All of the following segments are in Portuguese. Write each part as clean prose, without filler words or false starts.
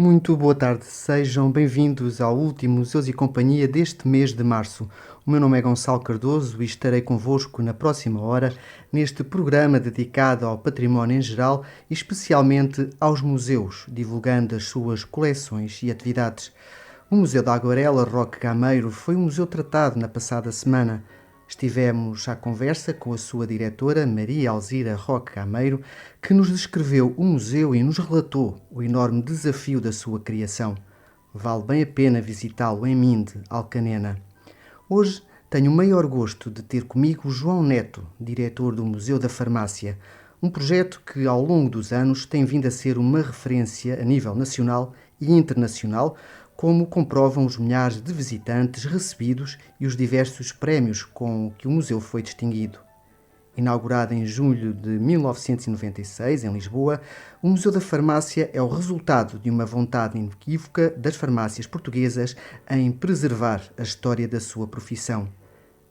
Muito boa tarde, sejam bem-vindos ao último Museus e Companhia deste mês de março. O meu nome é Gonçalo Cardoso e estarei convosco na próxima hora neste programa dedicado ao património em geral e especialmente aos museus, divulgando as suas coleções e atividades. O Museu da Aguarela Roque Gameiro foi um museu tratado na passada semana. Estivemos à conversa com a sua diretora, Maria Alzira Roque Gameiro, que nos descreveu o museu e nos relatou o enorme desafio da sua criação. Vale bem a pena visitá-lo em Minde, Alcanena. Hoje tenho o maior gosto de ter comigo João Neto, diretor do Museu da Farmácia, um projeto que ao longo dos anos tem vindo a ser uma referência a nível nacional e internacional, como comprovam os milhares de visitantes recebidos e os diversos prémios com que o museu foi distinguido. Inaugurado em julho de 1996, em Lisboa, o Museu da Farmácia é o resultado de uma vontade inequívoca das farmácias portuguesas em preservar a história da sua profissão.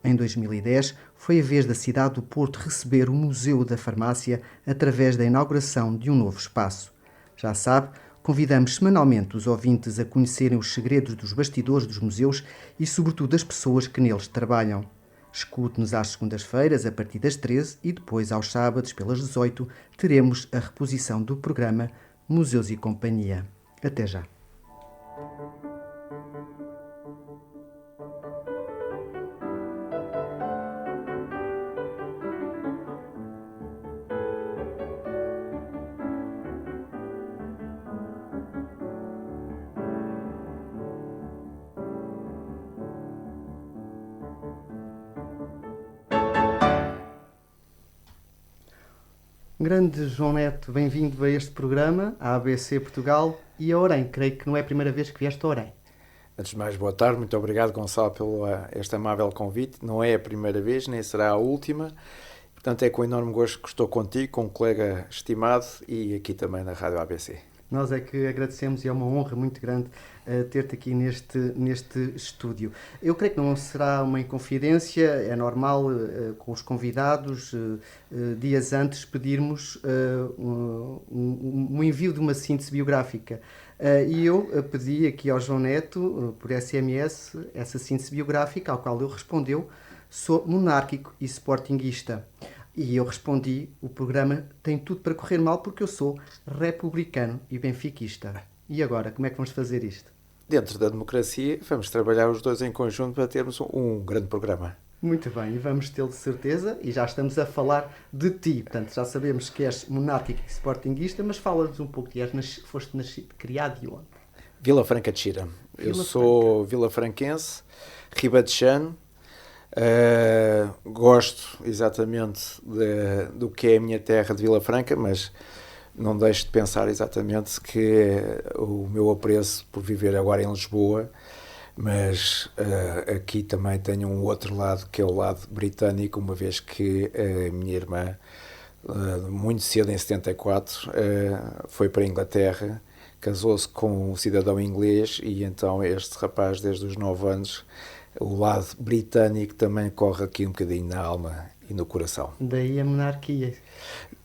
Em 2010, foi a vez da cidade do Porto receber o Museu da Farmácia através da inauguração de um novo espaço. Já sabe, convidamos semanalmente os ouvintes a conhecerem os segredos dos bastidores dos museus e, sobretudo, das pessoas que neles trabalham. Escute-nos às segundas-feiras, a partir das 13 e depois aos sábados, pelas 18, teremos a reposição do programa Museus e Companhia. Até já. Grande João Neto, bem-vindo a este programa, a ABC Portugal e a Orem. Creio que não é a primeira vez que vieste a Orem. Antes de mais, boa tarde. Muito obrigado, Gonçalo, pelo este amável convite. Não é a primeira vez, nem será a última. Portanto, é com enorme gosto que estou contigo, com um colega estimado e aqui também na Rádio ABC. Nós é que agradecemos e é uma honra muito grande ter-te aqui neste estúdio. Eu creio que não será uma inconfidência, é normal com os convidados, dias antes, pedirmos um envio de uma síntese biográfica. E eu pedi aqui ao João Neto, por SMS, essa síntese biográfica, ao qual ele respondeu: sou monárquico e sportinguista. E eu respondi: o programa tem tudo para correr mal porque eu sou republicano e benfiquista. E agora, como é que vamos fazer isto? Dentro da democracia, vamos trabalhar os dois em conjunto para termos um grande programa. Muito bem, e vamos tê-lo de certeza, e já estamos a falar de ti. Portanto, já sabemos que és monárquico e sportinguista, mas fala-nos um pouco de foste criado de onde? Vila Franca de Xira. Eu sou vilafranquense, ribadejano. Gosto exatamente do que é a minha terra de Vila Franca, mas não deixo de pensar exatamente que o meu apreço por viver agora em Lisboa, mas aqui também tenho um outro lado, que é o lado britânico, uma vez que a minha irmã, muito cedo em 74, foi para a Inglaterra, casou-se com um cidadão inglês e então este rapaz, desde os 9 anos, o lado britânico também corre aqui um bocadinho na alma e no coração. Daí a monarquia.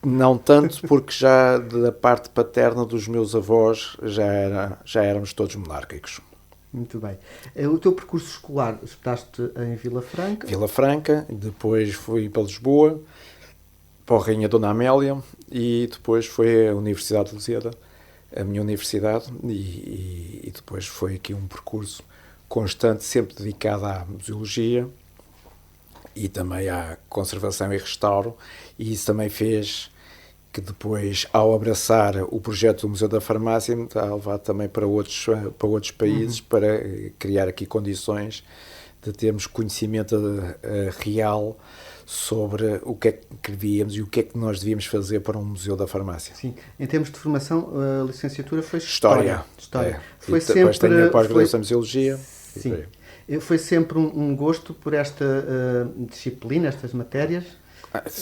Não tanto, porque já da parte paterna dos meus avós já éramos todos monárquicos. Muito bem. O teu percurso escolar, estudaste em Vila Franca? Vila Franca, depois fui para Lisboa, para a Rainha Dona Amélia e depois foi a Universidade de Lusíada, a minha universidade, e depois foi aqui um percurso constante, sempre dedicado à museologia e também à conservação e restauro, e isso também fez que depois, ao abraçar o projeto do Museu da Farmácia, me está a levar também para outros países, para criar aqui condições de termos conhecimento real sobre o que é que víamos e o que é que nós devíamos fazer para um Museu da Farmácia. Sim. Em termos de formação, a licenciatura foi História. Foi e depois tenho a pós-graduação em Museologia. Sim. Foi sempre um gosto por esta disciplina, estas matérias?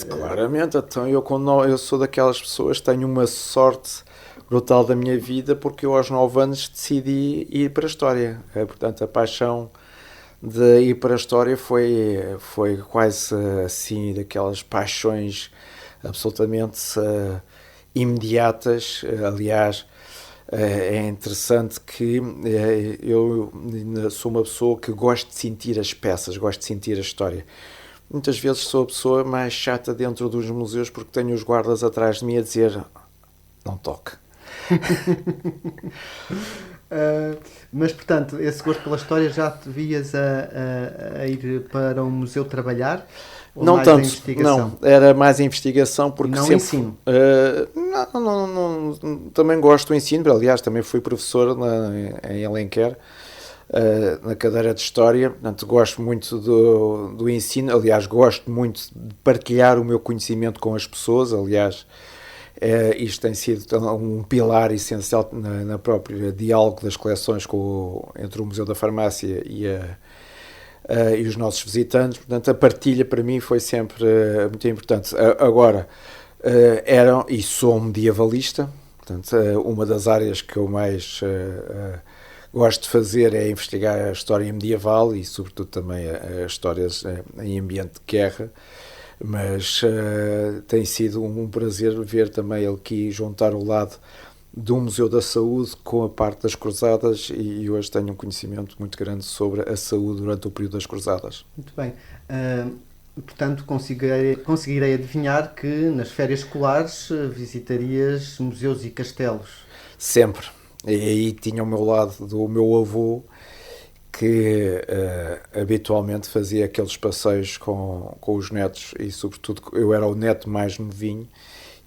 Claramente. Então eu sou daquelas pessoas que tenho uma sorte brutal da minha vida, porque eu aos 9 anos decidi ir para a História. Portanto, a paixão de ir para a História foi quase assim, daquelas paixões absolutamente imediatas. Aliás, É interessante que eu sou uma pessoa que gosto de sentir as peças, gosto de sentir a história. Muitas vezes sou a pessoa mais chata dentro dos museus porque tenho os guardas atrás de mim a dizer não toque. Mas, portanto, esse gosto pela história já te vias a ir para um museu trabalhar? Ou Não mais tanto, a investigação? não, era mais a investigação porque Não sempre... ensino? Também gosto do ensino, aliás, também fui professor em Alenquer, na cadeira de História, portanto gosto muito do ensino, aliás gosto muito de partilhar o meu conhecimento com as pessoas, aliás isto tem sido um pilar essencial na própria diálogo das coleções entre o Museu da Farmácia e os nossos visitantes, portanto a partilha para mim foi sempre muito importante. Agora, e sou medievalista, portanto uma das áreas que eu mais gosto de fazer é investigar a história medieval e sobretudo também as histórias em ambiente de guerra, mas tem sido um prazer ver também aqui juntar o lado do Museu da Saúde com a parte das Cruzadas e hoje tenho um conhecimento muito grande sobre a saúde durante o período das Cruzadas. Muito bem. Portanto, conseguirei adivinhar que nas férias escolares visitarias museus e castelos. Sempre. E aí tinha ao meu lado do meu avô que habitualmente fazia aqueles passeios com os netos e sobretudo eu era o neto mais novinho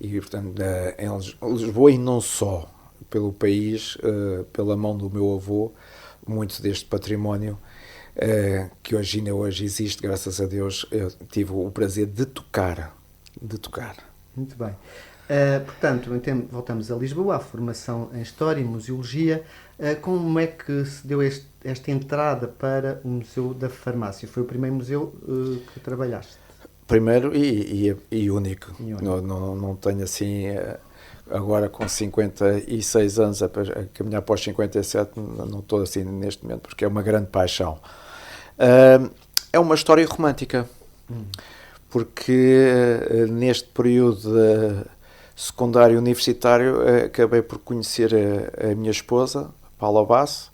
e portanto em Lisboa e não só, pelo país, pela mão do meu avô, muito deste património que hoje existe, graças a Deus, eu tive o prazer de tocar. Muito bem. Portanto, voltamos a Lisboa, à formação em História e Museologia. Como é que se deu esta entrada para o Museu da Farmácia? Foi o primeiro museu que trabalhaste? Primeiro e único. Não tenho assim, agora com 56 anos, a caminhar para os 57, não estou assim neste momento, porque é uma grande paixão. É uma história romântica, porque neste período secundário universitário acabei por conhecer a minha esposa, Paula Basso,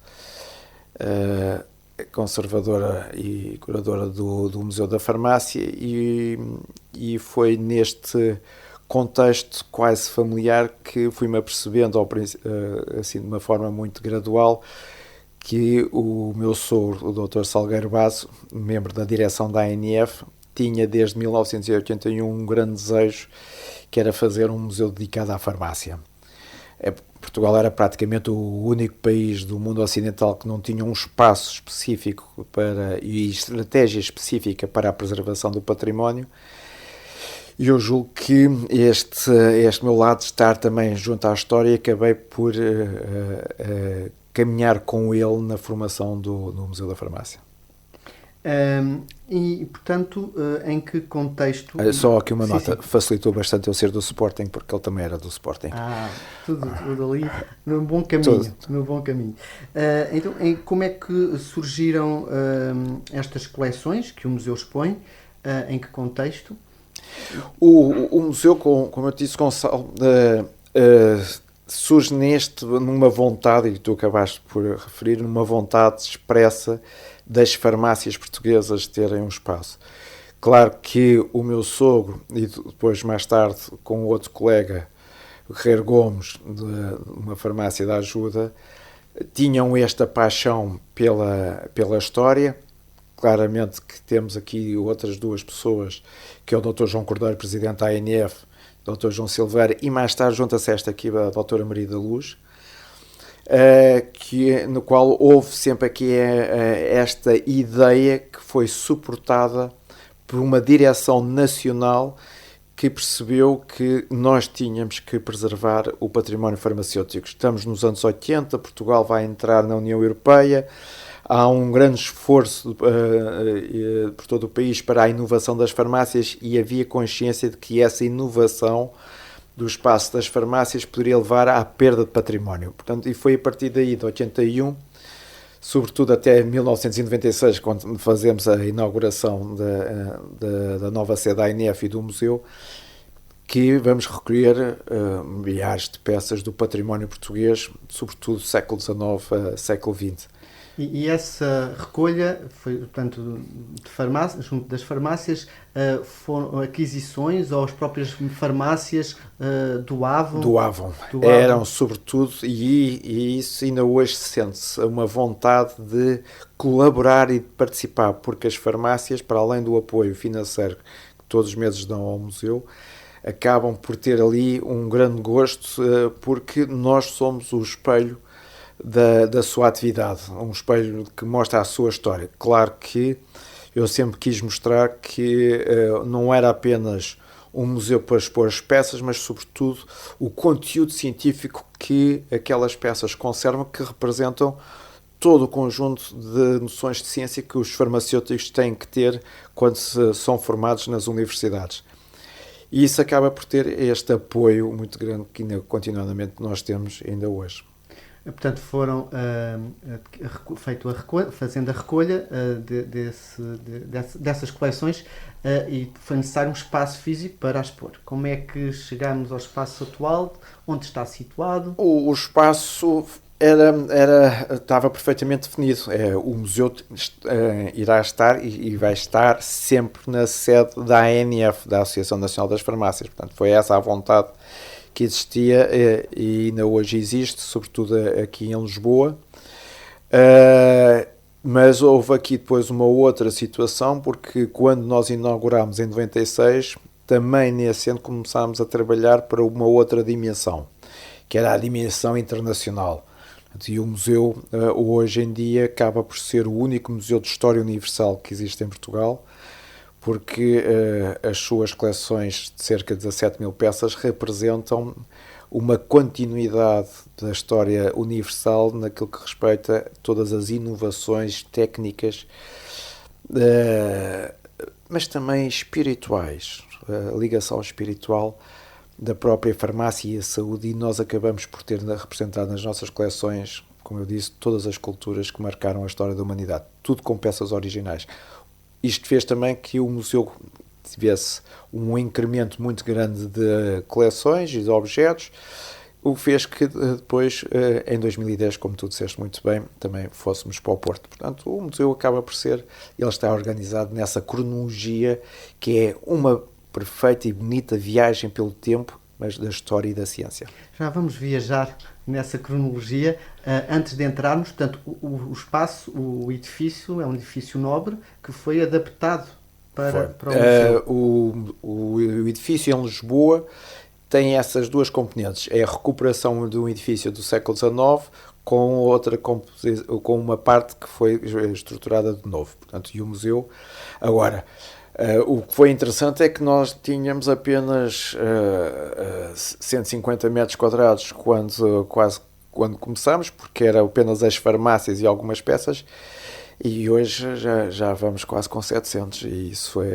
conservadora e curadora do Museu da Farmácia, e foi neste contexto quase familiar que fui-me apercebendo, assim, de uma forma muito gradual, que o meu sogro, o Dr. Salgueiro Basso, membro da direção da ANF, tinha desde 1981 um grande desejo, que era fazer um museu dedicado à farmácia. Portugal era praticamente o único país do mundo ocidental que não tinha um espaço específico e estratégia específica para a preservação do património. E eu julgo que este meu lado de estar também junto à história, acabei por caminhar com ele na formação do Museu da Farmácia. E, portanto, em que contexto... Só aqui uma nota, facilitou bastante eu ser do Sporting, porque ele também era do Sporting. Tudo ali no bom caminho. No bom caminho. Então, como é que surgiram estas coleções que o museu expõe? Em que contexto? O museu, como eu disse, Gonçalo, surge numa vontade, e tu acabaste por referir, numa vontade expressa das farmácias portuguesas terem um espaço. Claro que o meu sogro, e depois mais tarde com outro colega, o Guerreiro Gomes, de uma farmácia da Ajuda, tinham esta paixão pela história. Claramente que temos aqui outras duas pessoas, que é o Dr. João Cordeiro, presidente da ANF, o Dr. João Silveira, e mais tarde junta-se esta aqui a Dra. Maria da Luz, no qual houve sempre aqui esta ideia que foi suportada por uma direção nacional que percebeu que nós tínhamos que preservar o património farmacêutico. Estamos nos anos 80, Portugal vai entrar na União Europeia, há um grande esforço por todo o país para a inovação das farmácias e havia consciência de que essa inovação do espaço das farmácias poderia levar à perda de património. Portanto, e foi a partir daí, de 81, sobretudo até 1996, quando fazemos a inauguração da nova sede da ANF e do museu, que vamos recolher milhares de peças do património português, sobretudo do século XIX a século XX. E essa recolha foi, portanto, junto das farmácias, foram aquisições ou as próprias farmácias doavam? Doavam. Eram, sobretudo, e isso ainda hoje se sente-se, uma vontade de colaborar e de participar, porque as farmácias, para além do apoio financeiro que todos os meses dão ao museu, acabam por ter ali um grande gosto, porque nós somos o espelho da sua atividade, um espelho que mostra a sua história. Claro que eu sempre quis mostrar que não era apenas um museu para expor as peças, mas sobretudo o conteúdo científico que aquelas peças conservam, que representam todo o conjunto de noções de ciência que os farmacêuticos têm que ter quando são formados nas universidades. E isso acaba por ter este apoio muito grande que ainda continuadamente nós temos ainda hoje. Portanto, foram fazendo a recolha dessas coleções e foi necessário um espaço físico para expor. Como é que chegamos ao espaço atual? Onde está situado? O espaço estava perfeitamente definido. O museu irá estar e vai estar sempre na sede da ANF, da Associação Nacional das Farmácias. Portanto, foi essa a vontade que existia e ainda hoje existe, sobretudo aqui em Lisboa. Mas houve aqui depois uma outra situação, porque quando nós inaugurámos em 96, também nesse ano começámos a trabalhar para uma outra dimensão, que era a dimensão internacional. E o museu, hoje em dia, acaba por ser o único museu de história universal que existe em Portugal, porque as suas coleções de cerca de 17 mil peças representam uma continuidade da história universal naquilo que respeita a todas as inovações técnicas, mas também espirituais, a ligação espiritual da própria farmácia e a saúde, e nós acabamos por ter representado nas nossas coleções, como eu disse, todas as culturas que marcaram a história da humanidade, tudo com peças originais. Isto fez também que o museu tivesse um incremento muito grande de coleções e de objetos, o que fez que depois, em 2010, como tu disseste muito bem, também fôssemos para o Porto. Portanto, o museu acaba por ser, ele está organizado nessa cronologia que é uma perfeita e bonita viagem pelo tempo, mas da história e da ciência. Já vamos viajar nessa cronologia. Antes de entrarmos, portanto, o espaço, o edifício, é um edifício nobre que foi adaptado para o museu. O edifício em Lisboa tem essas duas componentes. É a recuperação de um edifício do século XIX com uma parte que foi estruturada de novo. Portanto, e o museu... Agora, o que foi interessante é que nós tínhamos apenas 150 metros quadrados quando começamos, porque era apenas as farmácias e algumas peças, e hoje já vamos quase com 700, e isso foi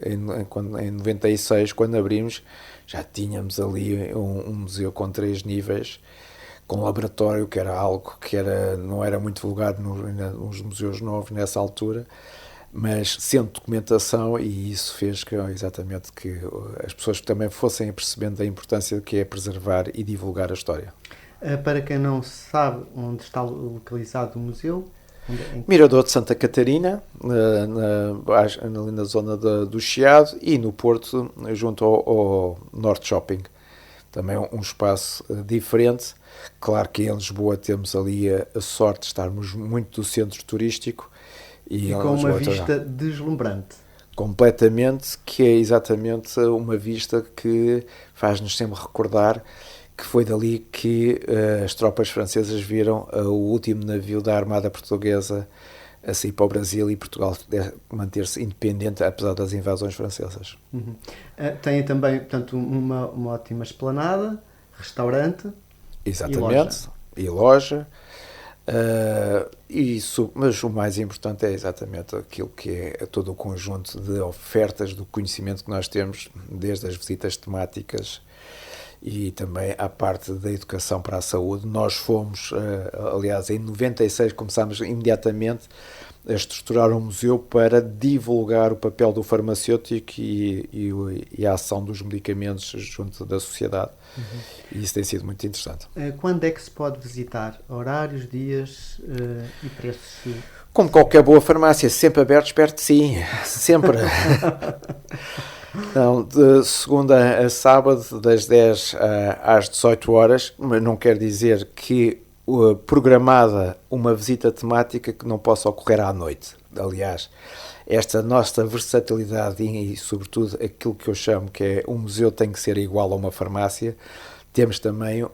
em 96, quando abrimos, já tínhamos ali um museu com 3 níveis, com laboratório, que era algo que não era muito vulgar nos museus novos nessa altura, mas sendo documentação, e isso fez que as pessoas também fossem percebendo a importância que é preservar e divulgar a história. Para quem não sabe onde está localizado o museu... Mirador de Santa Catarina, ali na zona do Chiado, e no Porto, junto ao Norte Shopping. Também um espaço diferente. Claro que em Lisboa temos ali a sorte de estarmos muito do centro turístico, e com uma vista deslumbrante. Completamente, que é exatamente uma vista que faz-nos sempre recordar que foi dali que as tropas francesas viram o último navio da Armada Portuguesa a sair para o Brasil, e Portugal manter-se independente apesar das invasões francesas. Uhum. Tem também, portanto, uma ótima esplanada, restaurante. Exatamente, e loja. Mas o mais importante é exatamente aquilo que é todo o conjunto de ofertas do conhecimento que nós temos, desde as visitas temáticas e também à parte da educação para a saúde. Nós fomos, aliás, em 96 começámos imediatamente a estruturar um museu para divulgar o papel do farmacêutico e a ação dos medicamentos junto da sociedade. E isso tem sido muito interessante. Quando é que se pode visitar? Horários, dias e preços? Como qualquer boa farmácia, sempre aberto, perto de si, sempre. Não, de segunda a sábado, das 10 às 18 horas, mas não quer dizer que programada uma visita temática que não possa ocorrer à noite. Aliás, esta nossa versatilidade e sobretudo aquilo que eu chamo que é um museu tem que ser igual a uma farmácia, temos também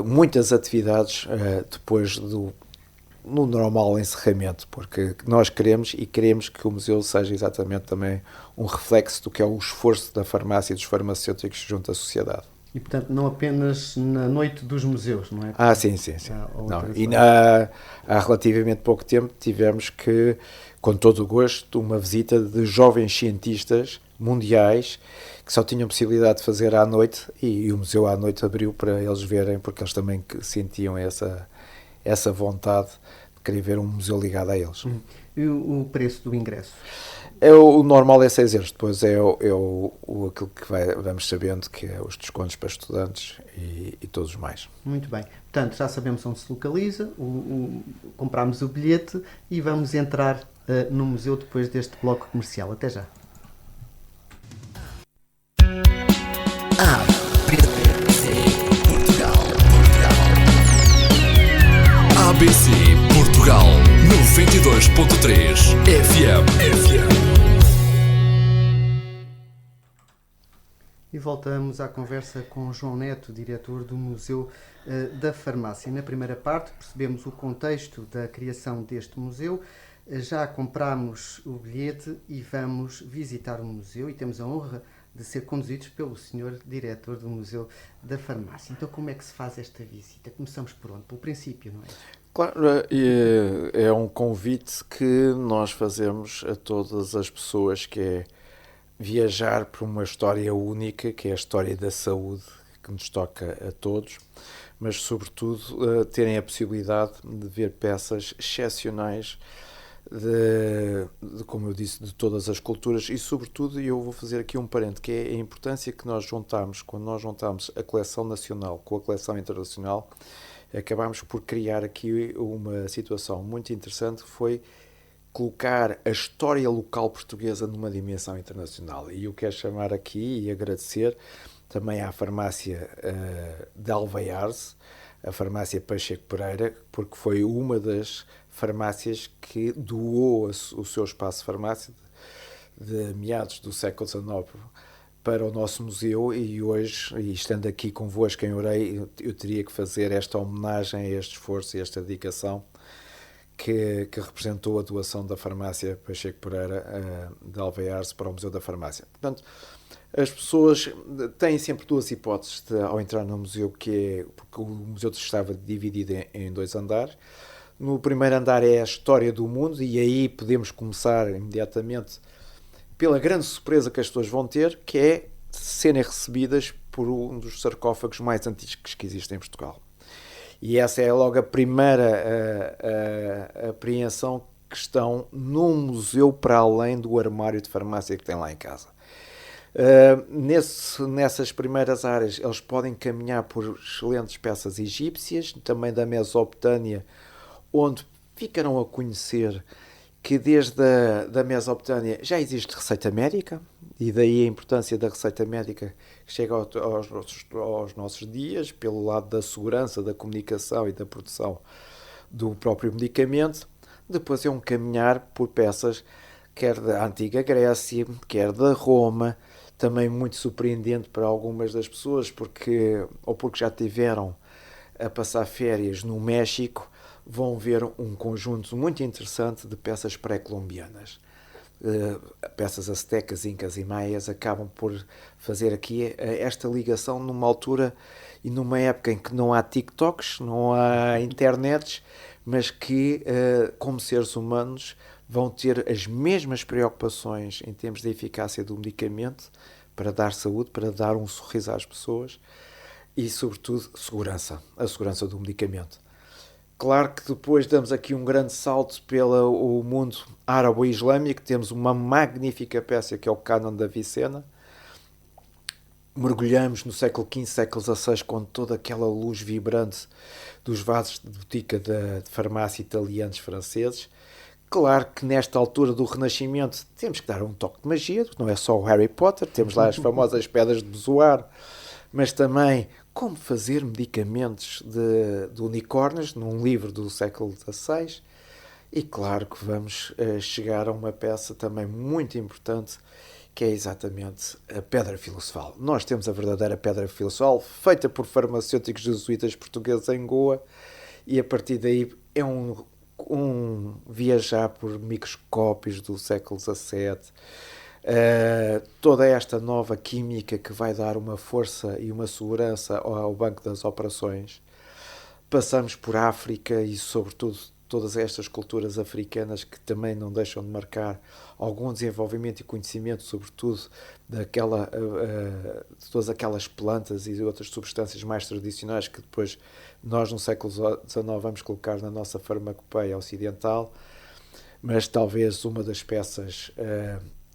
muitas atividades depois no normal encerramento, porque nós queremos que o museu seja exatamente também um reflexo do que é o esforço da farmácia e dos farmacêuticos junto à sociedade. E, portanto, não apenas na noite dos museus, não é? Sim. Há relativamente pouco tempo tivemos que, com todo o gosto, uma visita de jovens cientistas mundiais que só tinham possibilidade de fazer à noite e o museu à noite abriu para eles verem, porque eles também sentiam essa vontade de querer ver um museu ligado a eles. E o preço do ingresso? O normal é 6 euros, depois aquilo que vamos sabendo, que é os descontos para estudantes e todos os mais. Muito bem. Portanto, já sabemos onde se localiza, compramos o bilhete e vamos entrar no museu depois deste bloco comercial. Até já. ABC Portugal 92.3 FM. E voltamos à conversa com João Neto, diretor do Museu da Farmácia. Na primeira parte percebemos o contexto da criação deste museu. Já compramos o bilhete e vamos visitar o museu e temos a honra de ser conduzidos pelo senhor diretor do Museu da Farmácia. Então, como é que se faz esta visita? Começamos por onde? Pelo princípio, não é? Claro, é um convite que nós fazemos a todas as pessoas, que é viajar por uma história única, que é a história da saúde, que nos toca a todos, mas sobretudo terem a possibilidade de ver peças excepcionais como eu disse, de todas as culturas e sobretudo, e eu vou fazer aqui um parente, que é a importância que nós juntamos, quando nós juntamos a coleção nacional com a coleção internacional, acabámos por criar aqui uma situação muito interessante, que foi colocar a história local portuguesa numa dimensão internacional. E eu quero chamar aqui e agradecer também à farmácia de Alvaiarse, a farmácia Pacheco Pereira, porque foi uma das farmácias que doou o seu espaço de farmácia de meados do século XIX para o nosso museu e hoje, e estando aqui convosco em Orei, eu teria que fazer esta homenagem a este esforço e esta dedicação que representou a doação da farmácia Pacheco Pereira de Alvaiarse para o Museu da Farmácia. Portanto, as pessoas têm sempre duas hipóteses ao entrar no museu, porque o museu estava dividido em 2 andares. No primeiro andar é a história do mundo e aí podemos começar imediatamente pela grande surpresa que as pessoas vão ter, que é serem recebidas por um dos sarcófagos mais antigos que existem em Portugal. E essa é logo a primeira apreensão que estão num museu para além do armário de farmácia que tem lá em casa. Nessas primeiras áreas eles podem caminhar por excelentes peças egípcias, também da Mesopotâmia, onde ficarão a conhecer que desde a Mesopotâmia já existe receita médica, e daí a importância da receita médica que chega aos nossos dias, pelo lado da segurança, da comunicação e da produção do próprio medicamento. Depois é um caminhar por peças, quer da antiga Grécia, quer da Roma, também muito surpreendente para algumas das pessoas, porque já tiveram a passar férias no México, vão ver um conjunto muito interessante de peças pré-colombianas. Peças aztecas, incas e maias acabam por fazer aqui esta ligação numa altura e numa época em que não há TikToks, não há internets, mas que, como seres humanos, vão ter as mesmas preocupações em termos da eficácia do medicamento para dar saúde, para dar um sorriso às pessoas e, sobretudo, segurança, a segurança do medicamento. Claro que depois damos aqui um grande salto pelo mundo árabe-islâmico, temos uma magnífica peça que é o Cânon da Avicena. Mergulhamos no século XV, século XVI, com toda aquela luz vibrante dos vasos de botica de farmácia italianos, franceses. Claro que nesta altura do Renascimento temos que dar um toque de magia, não é só o Harry Potter, temos lá as famosas pedras de Bezoar, mas também como fazer medicamentos de unicórnios, num livro do século XVI. E claro que vamos chegar a uma peça também muito importante, que é exatamente a Pedra Filosofal. Nós temos a verdadeira Pedra Filosofal, feita por farmacêuticos jesuítas portugueses em Goa, e a partir daí é um viajar por microscópios do século XVII, toda esta nova química que vai dar uma força e uma segurança ao banco das operações. Passamos por África e, sobretudo, todas estas culturas africanas que também não deixam de marcar algum desenvolvimento e conhecimento, sobretudo de todas aquelas plantas e outras substâncias mais tradicionais que depois nós no século XIX vamos colocar na nossa farmacopeia ocidental. Mas talvez uma das peças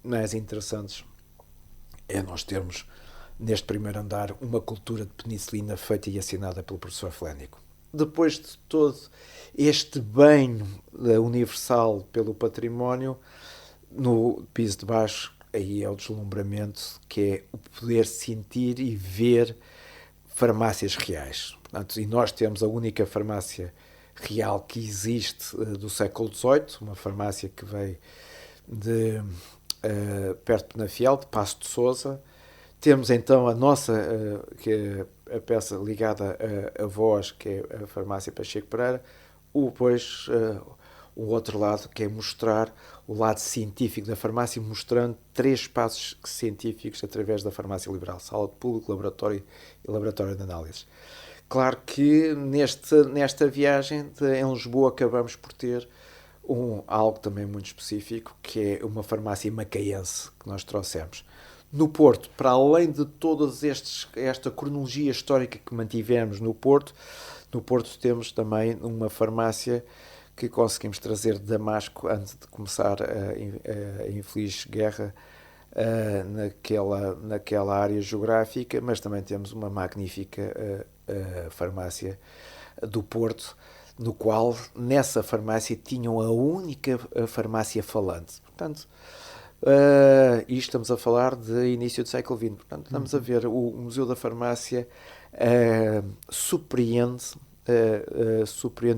mais interessantes é nós termos neste primeiro andar uma cultura de penicilina feita e assinada pelo professor Flénico. Depois de todo este banho universal pelo património, no piso de baixo, aí é o deslumbramento, que é o poder sentir e ver farmácias reais. Portanto, e nós temos a única farmácia real que existe do século XVIII, uma farmácia que veio de perto de Penafiel, de Paço de Sousa. Temos então a nossa, que é a peça ligada a Voz, que é a farmácia Pacheco Pereira, depois o outro lado, que é mostrar o lado científico da farmácia, mostrando 3 espaços científicos através da farmácia liberal: sala de público, laboratório e laboratório de análises. Claro que nesta viagem em Lisboa acabamos por ter algo também muito específico, que é uma farmácia macaense que nós trouxemos. No Porto, para além de toda esta cronologia histórica que mantivemos no Porto temos também uma farmácia que conseguimos trazer de Damasco antes de começar a infeliz guerra naquela área geográfica, mas também temos uma magnífica farmácia do Porto, no qual, nessa farmácia, tinham a única farmácia falante. Portanto, isto estamos a falar de início do século XX. Portanto, estamos a ver o Museu da Farmácia surpreende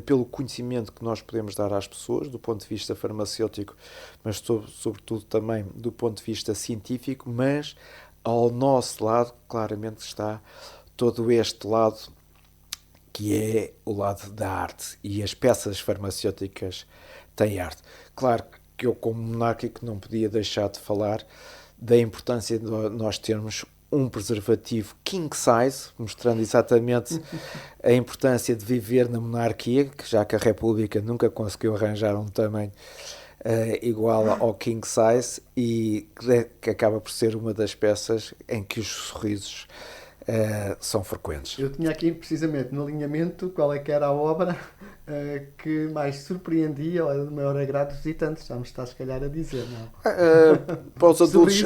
pelo conhecimento que nós podemos dar às pessoas, do ponto de vista farmacêutico, mas sobretudo também do ponto de vista científico, mas ao nosso lado claramente está todo este lado que é o lado da arte, e as peças farmacêuticas têm arte. Claro que eu, como monárquico, não podia deixar de falar da importância de nós termos um preservativo king size, mostrando exatamente a importância de viver na monarquia, que já que a República nunca conseguiu arranjar um tamanho igual ao king size, e que acaba por ser uma das peças em que os sorrisos são frequentes. Eu tinha aqui precisamente no alinhamento qual é que era a obra que mais surpreendia ou era do maior agrado dos visitantes. Já me estás se calhar a dizer, não? Para os adultos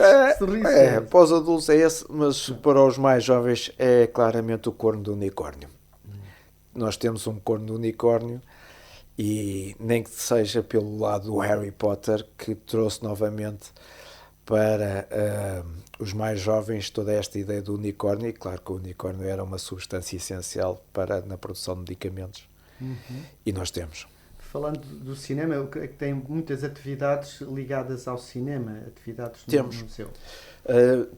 Para os adultos é esse, mas para os mais jovens é claramente o corno do unicórnio. Nós temos um corno do unicórnio, e nem que seja pelo lado do Harry Potter, que trouxe novamente para os mais jovens toda esta ideia do unicórnio. E claro que o unicórnio era uma substância essencial na produção de medicamentos. E nós temos. Falando do cinema, eu creio que tem muitas atividades ligadas ao cinema, atividades no museu.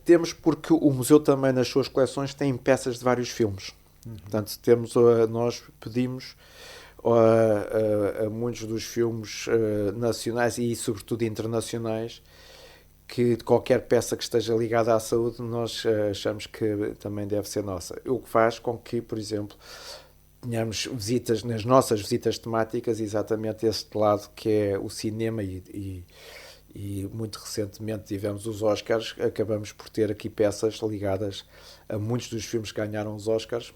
Temos, porque o museu também nas suas coleções tem peças de vários filmes. Portanto, nós pedimos a muitos dos filmes nacionais e sobretudo internacionais que qualquer peça que esteja ligada à saúde nós achamos que também deve ser nossa. O que faz com que, por exemplo, tenhamos visitas, nas nossas visitas temáticas, exatamente este lado que é o cinema e e muito recentemente tivemos os Oscars, acabamos por ter aqui peças ligadas a muitos dos filmes que ganharam os Oscars,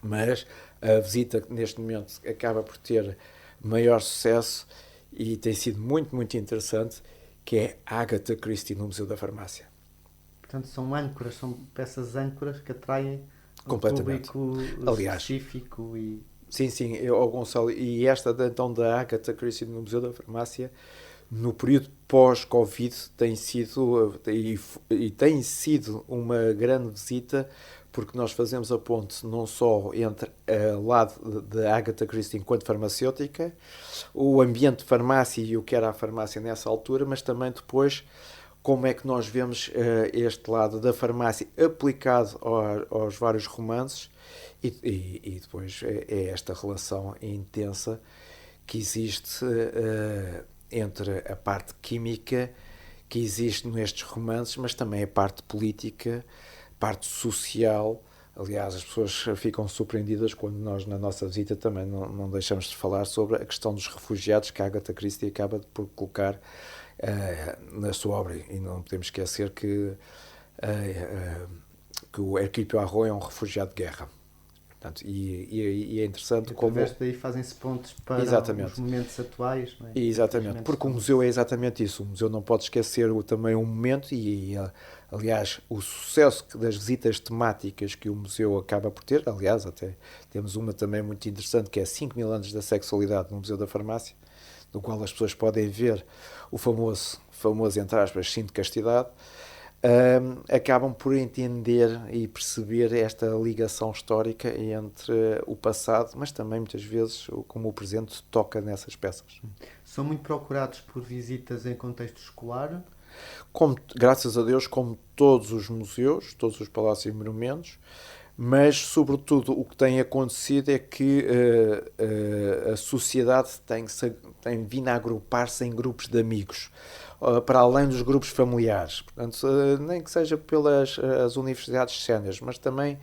mas a visita neste momento acaba por ter maior sucesso e tem sido muito, muito interessante, que é Agatha Christie no Museu da Farmácia. Portanto, são âncoras, são peças âncoras que atraem um Completamente. público Aliás, específico e... Sim, eu, Gonçalo, e esta então da Agatha Christie no Museu da Farmácia, no período pós-Covid tem sido uma grande visita, porque nós fazemos a ponte não só entre o lado da Agatha Christie enquanto farmacêutica, o ambiente de farmácia e o que era a farmácia nessa altura, mas também depois como é que nós vemos este lado da farmácia aplicado aos vários romances e depois é esta relação intensa que existe entre a parte química que existe nestes romances, mas também a parte política, parte social. Aliás, as pessoas ficam surpreendidas quando nós, na nossa visita, também não deixamos de falar sobre a questão dos refugiados que a Agatha Christie acaba por colocar na sua obra. E não podemos esquecer que o Hercule Poirot é um refugiado de guerra. Portanto, e é interessante como... daí fazem-se pontos para os momentos atuais. Não é? Exatamente, porque o museu é exatamente isso. O museu não pode esquecer também um momento aliás, o sucesso das visitas temáticas que o museu acaba por ter, aliás, até temos uma também muito interessante, que é 5.000 anos da sexualidade no Museu da Farmácia, no qual as pessoas podem ver o famoso entre aspas, cinto de castidade, acabam por entender e perceber esta ligação histórica entre o passado, mas também muitas vezes como o presente toca nessas peças. São muito procurados por visitas em contexto escolar? Graças a Deus, como todos os museus, todos os palácios e monumentos, mas sobretudo o que tem acontecido é que a sociedade tem vindo a agrupar-se em grupos de amigos, para além dos grupos familiares. Portanto, nem que seja pelas as universidades séniores, mas também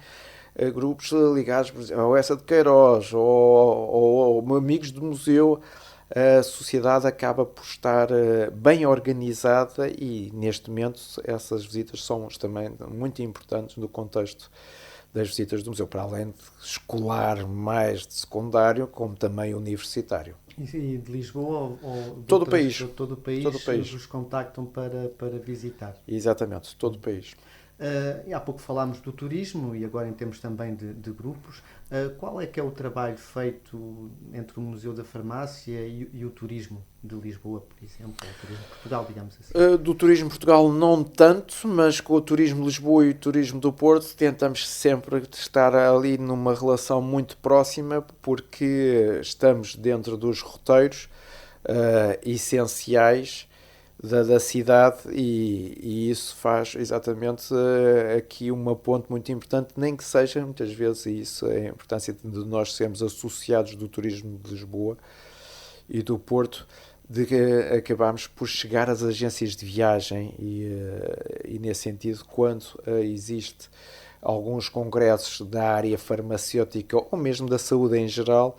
grupos ligados, por exemplo, ao Essa de Queiroz ou amigos do museu. A sociedade acaba por estar bem organizada e, neste momento, essas visitas são também muito importantes no contexto das visitas do museu, para além de escolar, mais de secundário, como também universitário. E de Lisboa ou de todo o país. Todo o país vos contactam para visitar? Exatamente, todo o país. E há pouco falámos do turismo e agora em termos também de grupos. Qual é que é o trabalho feito entre o Museu da Farmácia e o turismo de Lisboa, por exemplo, ou o turismo de Portugal, digamos assim? Do turismo de Portugal não tanto, mas com o turismo de Lisboa e o turismo do Porto tentamos sempre estar ali numa relação muito próxima, porque estamos dentro dos roteiros essenciais da cidade e isso faz exatamente aqui uma ponte muito importante, nem que seja muitas vezes, e isso é a importância de nós sermos associados do turismo de Lisboa e do Porto, de que acabamos por chegar às agências de viagem e nesse sentido, quando existe alguns congressos da área farmacêutica ou mesmo da saúde em geral,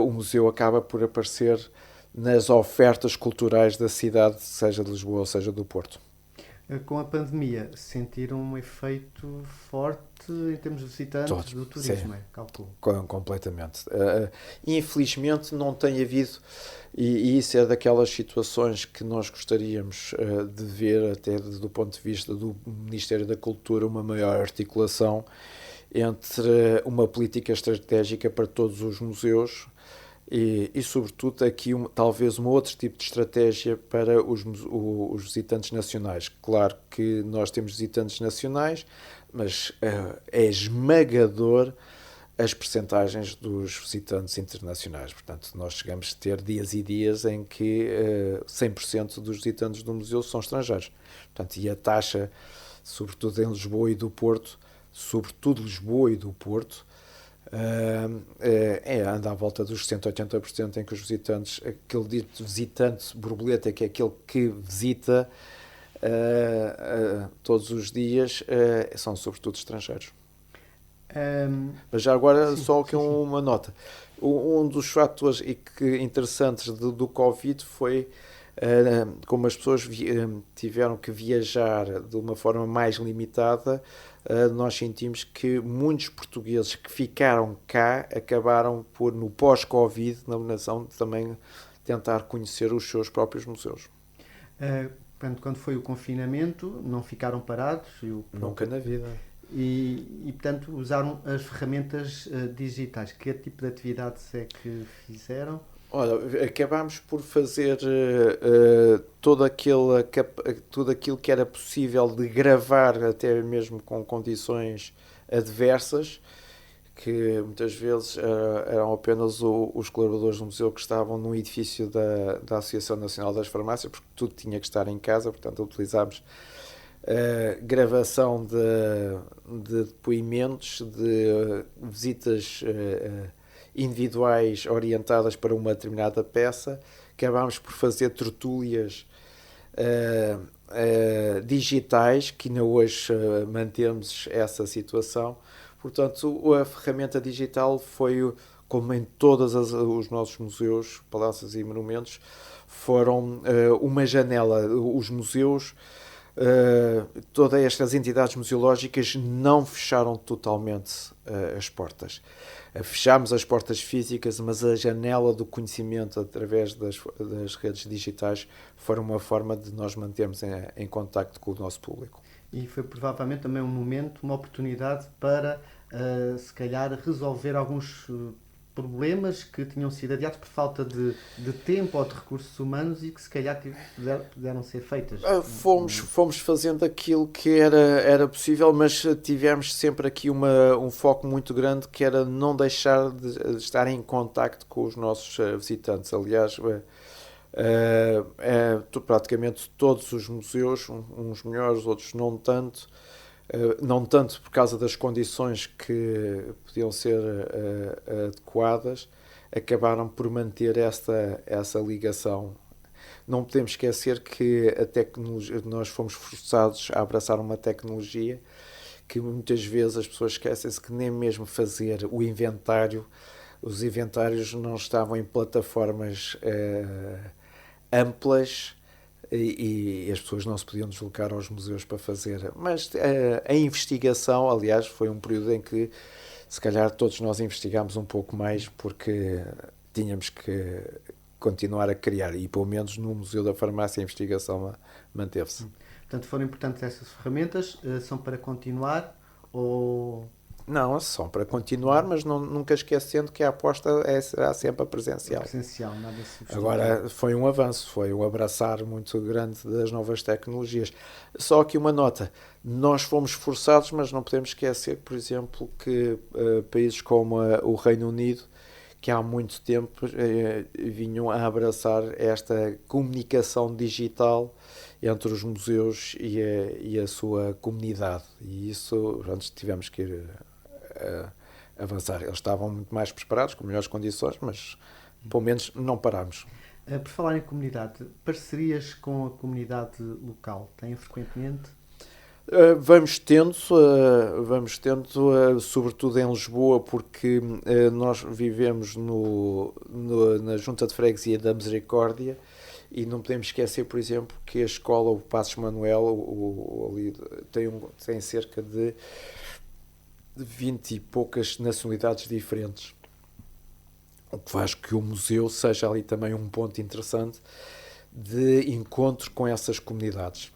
o museu acaba por aparecer nas ofertas culturais da cidade, seja de Lisboa ou seja do Porto. Com a pandemia, sentiram um efeito forte em termos de visitantes do turismo, calculo? Completamente. Infelizmente não tem havido, e isso é daquelas situações que nós gostaríamos de ver, até do ponto de vista do Ministério da Cultura, uma maior articulação entre uma política estratégica para todos os museus, e sobretudo aqui talvez um outro tipo de estratégia para os visitantes nacionais. Claro que nós temos visitantes nacionais, mas é esmagador as percentagens dos visitantes internacionais. Portanto, nós chegamos a ter dias e dias em que 100% dos visitantes do museu são estrangeiros. Portanto, e a taxa, sobretudo em Lisboa e do Porto, anda à volta dos 180%, em que os visitantes, aquele dito visitante borboleta, que é aquele que visita todos os dias, são sobretudo estrangeiros. Mas já agora uma nota. Um dos fatores interessantes do Covid foi como as pessoas tiveram que viajar de uma forma mais limitada, nós sentimos que muitos portugueses que ficaram cá acabaram por, no pós-Covid, na nação, também tentar conhecer os seus próprios museus. Quando foi o confinamento, não ficaram parados? Nunca na vida. E, portanto, usaram as ferramentas digitais. Que tipo de atividades é que fizeram? Olha, acabámos por fazer tudo aquilo que era possível de gravar, até mesmo com condições adversas, que muitas vezes eram apenas os colaboradores do museu que estavam no edifício da Associação Nacional das Farmácias, porque tudo tinha que estar em casa, portanto utilizámos gravação de depoimentos, de visitas individuais orientadas para uma determinada peça. Acabámos por fazer tertúlias digitais, que ainda hoje mantemos essa situação. Portanto, a ferramenta digital foi, como em todos os nossos museus, palácios e monumentos, foram uma janela. Os museus, todas estas entidades museológicas não fecharam totalmente as portas. Fechámos as portas físicas, mas a janela do conhecimento através das redes digitais foi uma forma de nós mantermos em contacto com o nosso público. E foi provavelmente também um momento, uma oportunidade para, se calhar, resolver alguns problemas que tinham sido adiados por falta de tempo ou de recursos humanos e que, se calhar, puderam ser feitas. Fomos fazendo aquilo que era possível, mas tivemos sempre aqui um foco muito grande, que era não deixar de estar em contacto com os nossos visitantes. Aliás, praticamente todos os museus, uns melhores, outros não tanto, não tanto por causa das condições que podiam ser adequadas, acabaram por manter essa ligação. Não podemos esquecer que a tecnologia, nós fomos forçados a abraçar uma tecnologia que muitas vezes as pessoas esquecem-se que nem mesmo fazer o inventário, os inventários não estavam em plataformas amplas, e as pessoas não se podiam deslocar aos museus para fazer. Mas a investigação, aliás, foi um período em que se calhar todos nós investigámos um pouco mais, porque tínhamos que continuar a criar, e pelo menos no Museu da Farmácia a investigação manteve-se. Portanto, foram importantes essas ferramentas, são para continuar ou... Não, são para continuar, mas nunca esquecendo que a aposta será sempre a presencial. Presencial, nada substituir. Agora, foi um avanço, foi um abraçar muito grande das novas tecnologias. Só que uma nota, nós fomos forçados, mas não podemos esquecer, por exemplo, que países como o Reino Unido, que há muito tempo vinham a abraçar esta comunicação digital entre os museus e a sua comunidade. E isso, antes tivemos que ir avançar. Eles estavam muito mais preparados, com melhores condições, mas pelo menos não parámos. Por falar em comunidade, parcerias com a comunidade local, têm frequentemente? Vamos tendo, sobretudo em Lisboa, porque nós vivemos na Junta de Freguesia da Misericórdia, e não podemos esquecer, por exemplo, que a escola, o Passos Manuel, ali tem cerca de 20 e poucas nacionalidades diferentes, o que faz que o museu seja ali também um ponto interessante de encontro com essas comunidades.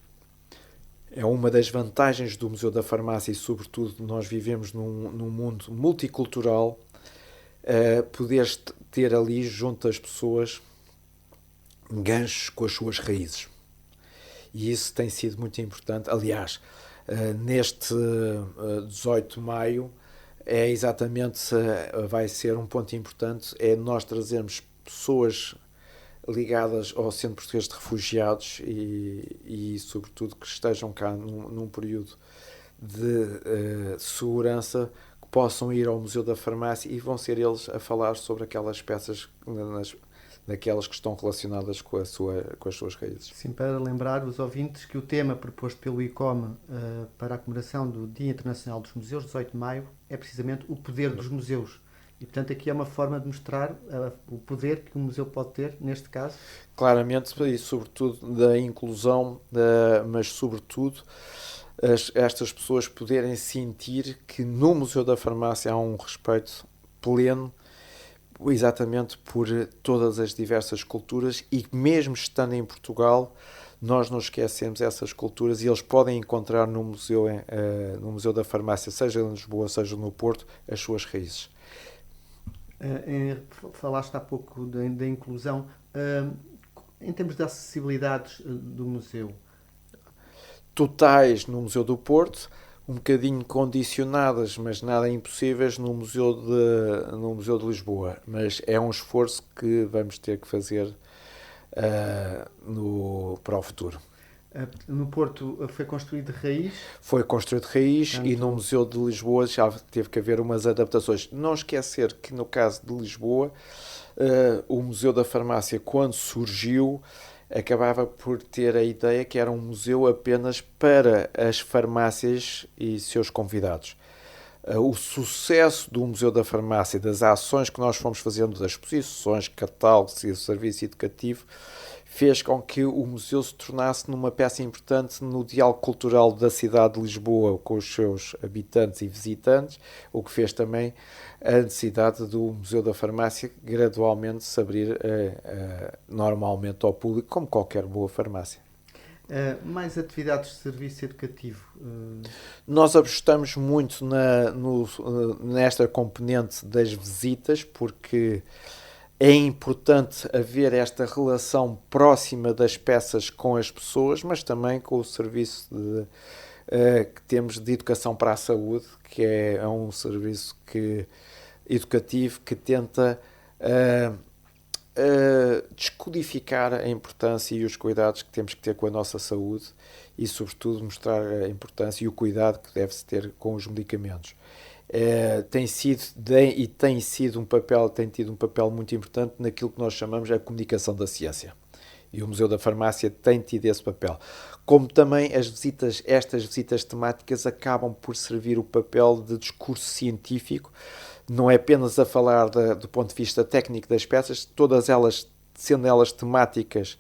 É uma das vantagens do Museu da Farmácia, e sobretudo nós vivemos num mundo multicultural, poder ter ali junto às pessoas ganchos com as suas raízes. E isso tem sido muito importante. Aliás, neste 18 de maio é exatamente, vai ser um ponto importante, é nós trazermos pessoas ligadas ao Centro Português de Refugiados e sobretudo que estejam cá num período de segurança, que possam ir ao Museu da Farmácia, e vão ser eles a falar sobre aquelas peças, daquelas que estão relacionadas com as suas raízes. Sim, para lembrar os ouvintes que o tema proposto pelo ICOM para a comemoração do Dia Internacional dos Museus, 18 de maio, é precisamente o poder dos museus. E, portanto, aqui é uma forma de mostrar o poder que o museu pode ter, neste caso. Claramente, e sobretudo da inclusão, mas sobretudo estas pessoas poderem sentir que no Museu da Farmácia há um respeito pleno, exatamente por todas as diversas culturas, e mesmo estando em Portugal, nós não esquecemos essas culturas e eles podem encontrar no Museu da Farmácia, seja em Lisboa, seja no Porto, as suas raízes. Falaste há pouco da inclusão. Em termos de acessibilidades do museu? Totais no Museu do Porto, um bocadinho condicionadas, mas nada impossíveis no Museu de Lisboa. Mas é um esforço que vamos ter que fazer para o futuro. No Porto foi construído de raiz? Foi construído de raiz. Portanto, e no Museu de Lisboa já teve que haver umas adaptações. Não esquecer que no caso de Lisboa, o Museu da Farmácia, quando surgiu, acabava por ter a ideia que era um museu apenas para as farmácias e seus convidados. O sucesso do Museu da Farmácia, das ações que nós fomos fazendo, das exposições, catálogos e o serviço educativo, fez com que o museu se tornasse numa peça importante no diálogo cultural da cidade de Lisboa com os seus habitantes e visitantes, o que fez também a necessidade do Museu da Farmácia gradualmente se abrir normalmente ao público, como qualquer boa farmácia. Mais atividades de serviço educativo? Nós apostamos muito nesta componente das visitas, porque é importante haver esta relação próxima das peças com as pessoas, mas também com o serviço que temos de educação para a saúde, que é um serviço educativo que tenta descodificar a importância e os cuidados que temos que ter com a nossa saúde e, sobretudo, mostrar a importância e o cuidado que deve-se ter com os medicamentos. Tem tido um papel muito importante naquilo que nós chamamos a comunicação da ciência. E o Museu da Farmácia tem tido esse papel. Como também estas visitas temáticas acabam por servir o papel de discurso científico, não é apenas a falar do ponto de vista técnico das peças, todas elas, sendo elas temáticas,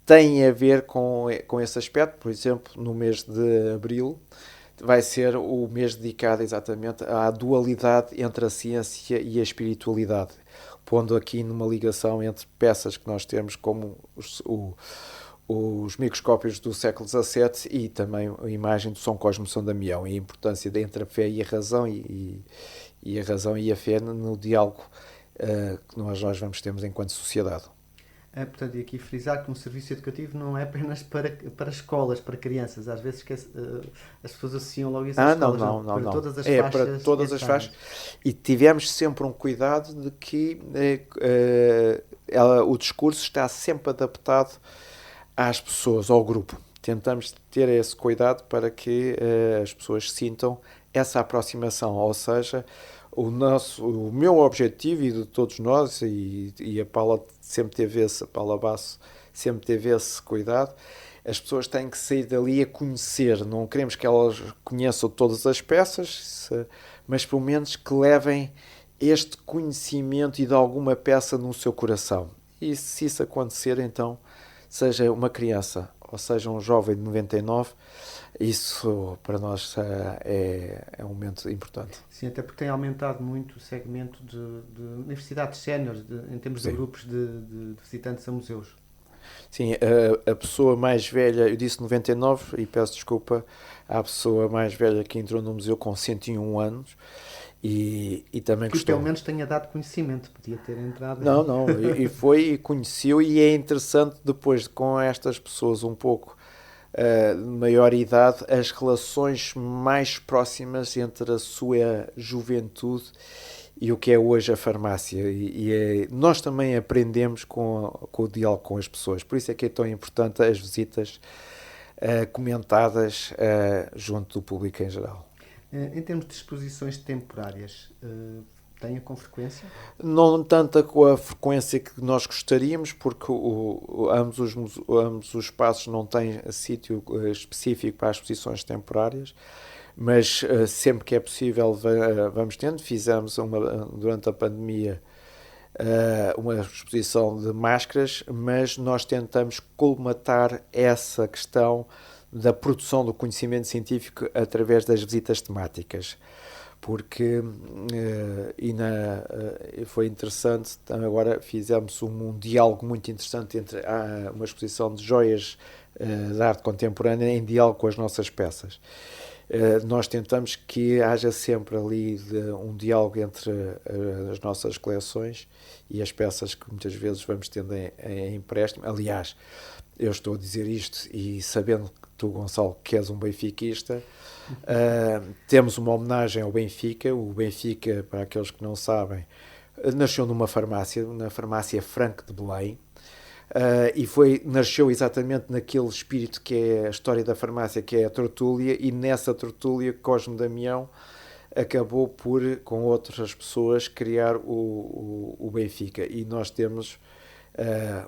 têm a ver com esse aspecto. Por exemplo, no mês de abril, vai ser o mês dedicado exatamente à dualidade entre a ciência e a espiritualidade, pondo aqui numa ligação entre peças que nós temos como os microscópios do século XVII e também a imagem do São Cosme e São Damião, e a importância entre a fé e a razão e a razão e a fé no diálogo que nós temos enquanto sociedade. Portanto, e aqui frisar que um serviço educativo não é apenas para escolas, para crianças. Às vezes as pessoas associam logo isso às escolas. Não. Para todas as faixas. Para todas as faixas. E tivemos sempre um cuidado de que o discurso está sempre adaptado às pessoas, ao grupo. Tentamos ter esse cuidado para que as pessoas sintam essa aproximação, ou seja, o meu objetivo e de todos nós, e a Paula Basso sempre teve esse cuidado, as pessoas têm que sair dali a conhecer, não queremos que elas conheçam todas as peças, mas pelo menos que levem este conhecimento e de alguma peça no seu coração. E se isso acontecer, então, seja uma criança ou seja um jovem de 99, isso para nós é um momento importante. Sim, até porque tem aumentado muito o segmento de universidades séniores em termos de grupos de visitantes a museus. Sim, a pessoa mais velha, eu disse 99 e peço desculpa, à pessoa mais velha que entrou no museu com 101 anos e também que pelo menos tenha dado conhecimento, podia ter entrado. Não, e conheceu, e é interessante depois com estas pessoas um pouco de maior idade, as relações mais próximas entre a sua juventude e o que é hoje a farmácia. Nós também aprendemos com o diálogo com as pessoas, por isso é que é tão importante as visitas comentadas junto do público em geral. Em termos de exposições temporárias, tenha com frequência? Não tanto com a frequência que nós gostaríamos, porque ambos os espaços não têm sítio específico para as exposições temporárias, mas sempre que é possível vamos tendo. Fizemos durante a pandemia uma exposição de máscaras, mas nós tentamos colmatar essa questão da produção do conhecimento científico através das visitas temáticas, porque foi interessante. Agora fizemos um diálogo muito interessante entre uma exposição de joias de arte contemporânea em diálogo com as nossas peças. Nós tentamos que haja sempre ali um diálogo entre as nossas coleções e as peças que muitas vezes vamos tendo em empréstimo. Aliás, eu estou a dizer isto e sabendo que tu, Gonçalo, que és um benfiquista, temos uma homenagem ao Benfica. O Benfica, para aqueles que não sabem, nasceu na farmácia Franco de Belém, e nasceu exatamente naquele espírito que é a história da farmácia, que é a tertúlia, e nessa tertúlia Cosme Damião acabou por, com outras pessoas, criar o Benfica, e nós temos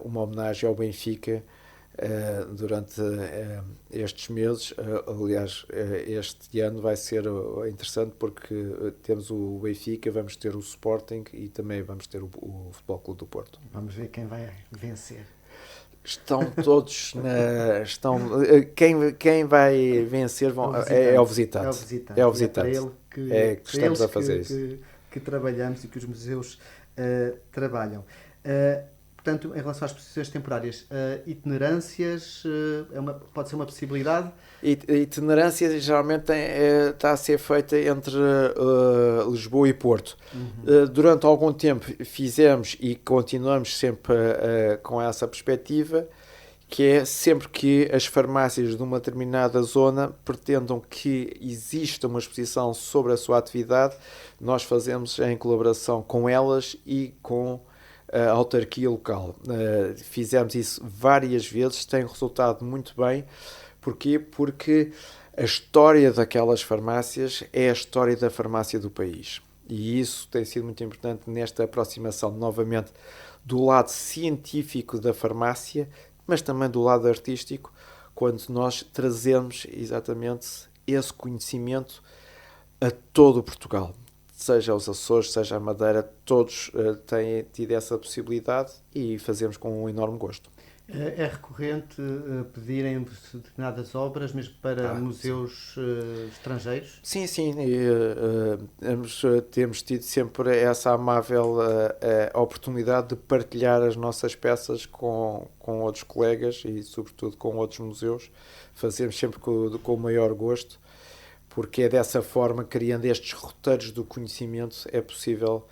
uma homenagem ao Benfica durante estes meses. Aliás, este ano vai ser interessante porque temos o Benfica, vamos ter o Sporting e também vamos ter o Futebol Clube do Porto. Vamos ver quem vai vencer. Estão todos quem vai vencer é o visitante. É o visitante. É para ele que estamos a fazer isso. Que trabalhamos e que os museus trabalham. Portanto, em relação às exposições temporárias, itinerâncias pode ser uma possibilidade? Itinerância geralmente está a ser feita entre Lisboa e Porto. Durante algum tempo fizemos e continuamos sempre com essa perspectiva, que é sempre que as farmácias de uma determinada zona pretendam que exista uma exposição sobre a sua atividade, nós fazemos em colaboração com elas e com a autarquia local. Fizemos isso várias vezes, tem resultado muito bem. Porquê? Porque a história daquelas farmácias é a história da farmácia do país. E isso tem sido muito importante nesta aproximação, novamente, do lado científico da farmácia, mas também do lado artístico, quando nós trazemos exatamente esse conhecimento a todo Portugal. Seja os Açores, seja a Madeira, todos têm tido essa possibilidade e fazemos com um enorme gosto. É recorrente pedirem determinadas obras, mesmo para museus estrangeiros? Sim. Temos tido sempre essa amável oportunidade de partilhar as nossas peças com outros colegas e, sobretudo, com outros museus. Fazemos sempre com o maior gosto, porque é dessa forma, criando estes roteiros do conhecimento, é possível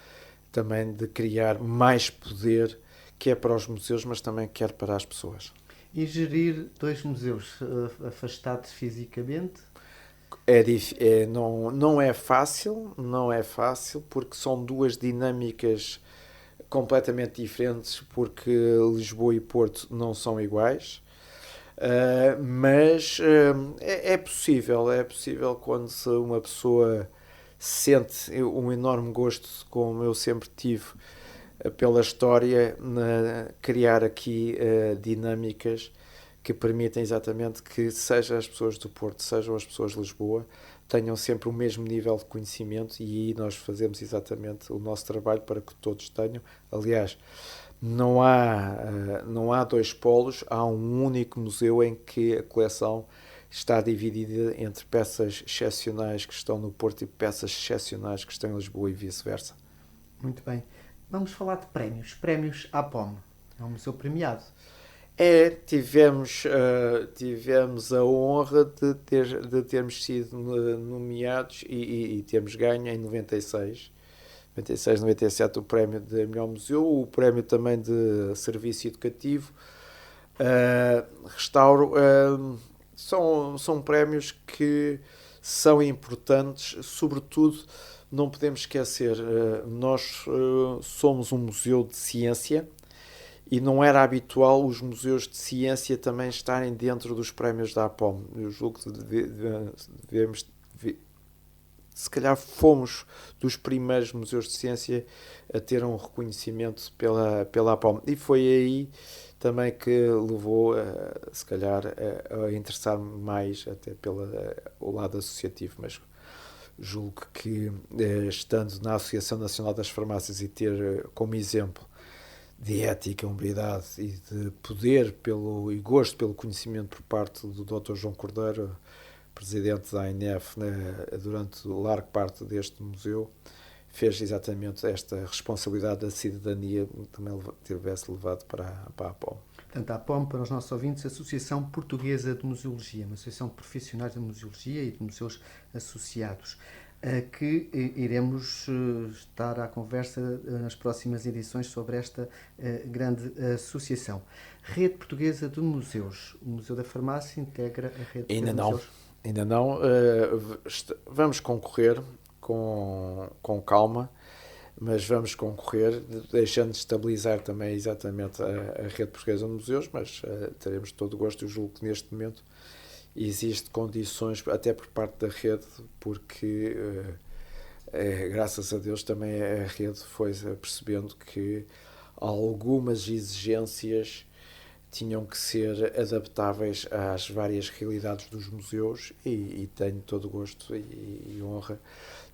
também de criar mais poder, quer para os museus, mas também quer para as pessoas. E gerir 2 museus afastados fisicamente? Não é fácil, porque são 2 dinâmicas completamente diferentes, porque Lisboa e Porto não são iguais. Mas é possível quando uma pessoa sente um enorme gosto, como eu sempre tive, pela história, criar aqui dinâmicas que permitem exatamente que sejam as pessoas do Porto, sejam as pessoas de Lisboa, tenham sempre o mesmo nível de conhecimento, e nós fazemos exatamente o nosso trabalho para que todos tenham. Aliás, não há 2 polos, há um único museu em que a coleção está dividida entre peças excepcionais que estão no Porto e peças excepcionais que estão em Lisboa e vice-versa. Muito bem. Vamos falar de prémios. Prémios APOM. É um museu premiado. Tivemos a honra de termos sido nomeados e temos ganho em 96, 97 o prémio de melhor museu, o prémio também de serviço educativo, restauro. São prémios que são importantes, sobretudo. Não podemos esquecer, nós somos um museu de ciência e não era habitual os museus de ciência também estarem dentro dos prémios da APOM. Eu julgo que se calhar fomos dos primeiros museus de ciência a ter um reconhecimento pela APOM. E foi aí também que levou, se calhar, a interessar-me mais até pelo lado associativo, mas julgo que, estando na Associação Nacional das Farmácias e ter como exemplo de ética, hombridade e de poder e gosto pelo conhecimento por parte do Dr. João Cordeiro, presidente da ANF, durante larga parte deste museu, fez exatamente esta responsabilidade da cidadania também tivesse levado para a APOM. Portanto, a APOM, para os nossos ouvintes, Associação Portuguesa de Museologia, uma associação de profissionais de museologia e de museus associados, que iremos estar à conversa nas próximas edições sobre esta grande associação. Rede Portuguesa de Museus. O Museu da Farmácia integra a Rede Portuguesa de Museus? Ainda não. Vamos concorrer com calma, mas vamos concorrer, deixando de estabilizar também exatamente a Rede Portuguesa de Museus, mas teremos todo o gosto. Eu julgo que neste momento existem condições, até por parte da rede, porque graças a Deus também a rede foi percebendo que algumas exigências tinham que ser adaptáveis às várias realidades dos museus e tenho todo o gosto e honra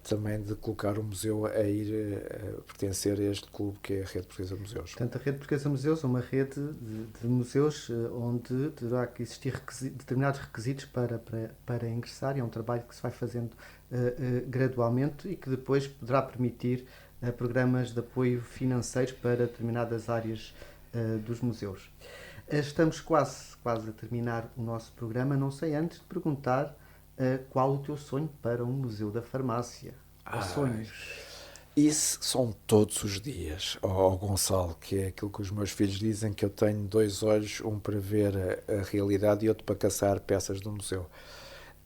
também de colocar o museu a ir pertencer a este clube que é a Rede Portuguesa de Museus. Portanto, a Rede Portuguesa de Museus é uma rede de museus onde terá que existir determinados requisitos para ingressar, e é um trabalho que se vai fazendo gradualmente e que depois poderá permitir programas de apoio financeiros para determinadas áreas dos museus. Estamos quase a terminar o nosso programa, não sei antes de perguntar qual o teu sonho para um museu da farmácia? Sonhos? Isso são todos os dias, Gonçalo, que é aquilo que os meus filhos dizem, que eu tenho 2 olhos, um para ver a realidade e outro para caçar peças do museu.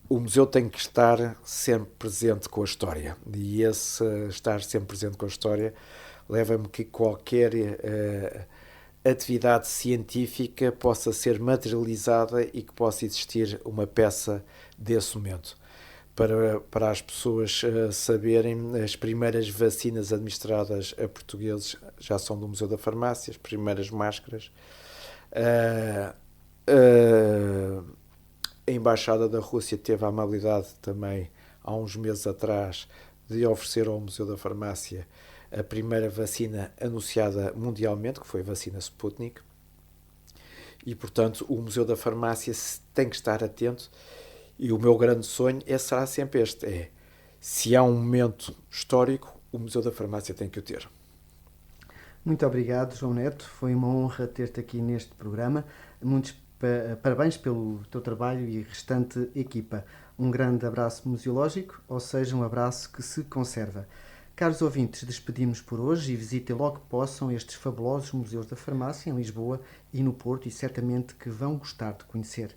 O museu tem que estar sempre presente com a história, e esse estar sempre presente com a história leva-me que qualquer atividade científica possa ser materializada e que possa existir uma peça desse momento. Para as pessoas saberem, as primeiras vacinas administradas a portugueses já são do Museu da Farmácia, as primeiras máscaras. A Embaixada da Rússia teve a amabilidade também, há uns meses atrás, de oferecer ao Museu da Farmácia a primeira vacina anunciada mundialmente, que foi a vacina Sputnik. E, portanto, o Museu da Farmácia tem que estar atento. E o meu grande sonho será sempre este: se há um momento histórico, o Museu da Farmácia tem que o ter. Muito obrigado, João Neto. Foi uma honra ter-te aqui neste programa. Muitos parabéns pelo teu trabalho e restante equipa. Um grande abraço museológico, ou seja, um abraço que se conserva. Caros ouvintes, despedimos por hoje e visitem logo que possam estes fabulosos museus da farmácia em Lisboa e no Porto, e certamente que vão gostar de conhecer.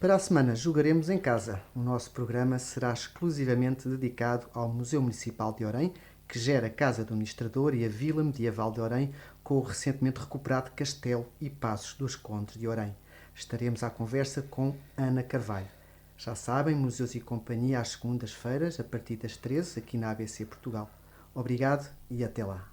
Para a semana julgaremos em casa. O nosso programa será exclusivamente dedicado ao Museu Municipal de Orém, que gera a Casa do Administrador e a Vila Medieval de Orém, com o recentemente recuperado Castelo e Passos dos Condes de Orém. Estaremos à conversa com Ana Carvalho. Já sabem, Museus e Companhia às segundas-feiras, a partir das 13, aqui na ABC Portugal. Obrigado e até lá.